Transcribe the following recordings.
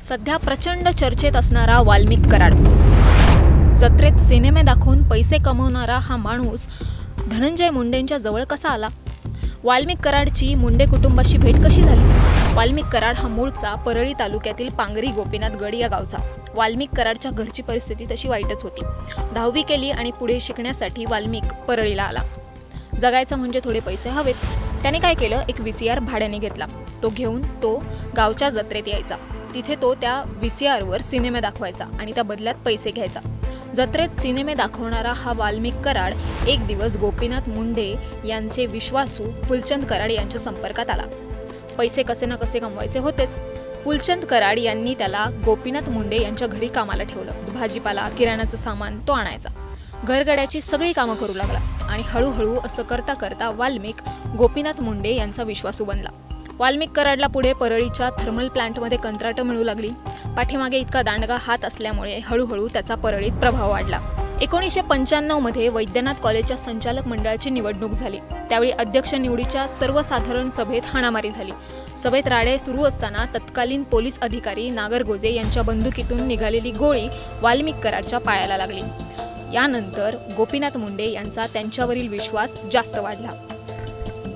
सध्या प्रचंड चर्चेत असणारा वाल्मिक कराड, जत्रेत सिनेमे दाखवून पैसे कमवणारा हा माणूस धनंजय मुंडेंच्या जवळ कसा आला? वाल्मिक कराडची मुंडे कुटुंबाशी भेट कशी झाली? वाल्मिक कराड हा मूळचा परळी तालुक्यातील पांगरी गोपीनाथ गड या गावचा. वाल्मिक कराडच्या घरची परिस्थिती तशी वाईटच होती. 10वी केली आणि पुढे शिकण्यासाठी वाल्मिक परळीला आला. जगायचं म्हणजे थोडे पैसे हवेच. त्याने काय केलं, एक VCR भाड्याने घेतला. तो घेऊन तो गावच्या जत्रेत यायचा. तिथे तो त्या VCRवर सिनेमे दाखवायचा आणि त्या बदल्यात पैसे घ्यायचा. जत्रेत सिनेमे दाखवणारा हा वाल्मिक कराड एक दिवस गोपीनाथ मुंडे यांचे विश्वासू फुलचंद कराड यांच्या संपर्कात आला. पैसे कसे ना कसे कमवायचे होतेच. फुलचंद कराड यांनी त्याला गोपीनाथ मुंडे यांच्या घरी कामाला ठेवलं. भाजीपाला, किराणाचं सामान तो आणायचा. घरगड्याची सगळी कामं करू लागला आणि हळूहळू असं करता करता वाल्मिक गोपीनाथ मुंडे यांचा विश्वासू बनला. वाल्मिक कराडला पुढे परळीच्या थर्मल प्लांटमध्ये कंत्राटं मिळू लागली. पाठीमागे इतका दांडगा हात असल्यामुळे हळूहळू त्याचा परळीत प्रभाव वाढला. 1995 मध्ये वैद्यनाथ कॉलेजच्या संचालक मंडळाची निवडणूक झाली. त्यावेळी अध्यक्ष निवडीच्या सर्वसाधारण सभेत हाणामारी झाली. सभेत राडे सुरू असताना तत्कालीन पोलीस अधिकारी नागरगोजे यांच्या बंदुकीतून निघालेली गोळी वाल्मिक कराडच्या पायाला लागली. यानंतर गोपीनाथ मुंडे यांचा त्यांच्यावरील विश्वास जास्त वाढला.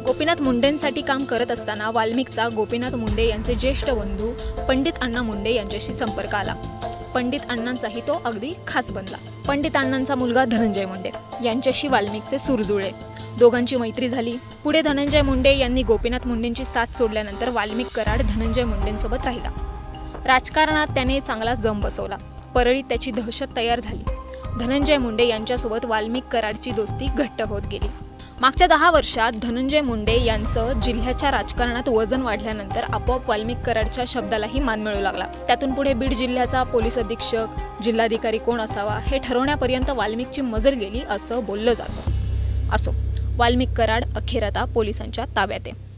गोपीनाथ मुंडेंसाठी काम करत असताना वाल्मिकचा गोपीनाथ मुंडे यांचे ज्येष्ठ बंधू पंडित अण्णा मुंडे यांच्याशी संपर्क आला. पंडित अण्णांचाही तो अगदी खास बनला. पंडित अण्णांचा मुलगा धनंजय मुंडे यांच्याशी वाल्मिकचे सूर जुळले. दोघांची मैत्री झाली. पुढे धनंजय मुंडे यांनी गोपीनाथ मुंडेंची साथ सोडल्यानंतर वाल्मिक कराड धनंजय मुंडेंसोबत राहिला. राजकारणात त्याने चांगला जम बसवला. परळीत त्याची दहशत तयार झाली. धनंजय मुंडे यांच्यासोबत वाल्मिक कराडची दोस्ती घट्ट होत गेली. मागच्या 10 वर्षात धनंजय मुंडे यांचं जिल्ह्याच्या राजकारणात वजन वाढल्यानंतर आपोआप वाल्मिक कराडच्या शब्दालाही मान मिळू लागला. त्यातून पुढे बीड जिल्ह्याचा पोलीस अधीक्षक, जिल्हाधिकारी कोण असावा हे ठरवण्यापर्यंत वाल्मिकची मजल गेली असं बोललं जातं. असो, वाल्मिक कराड अखेर आता पोलिसांच्या ताब्यात आहे.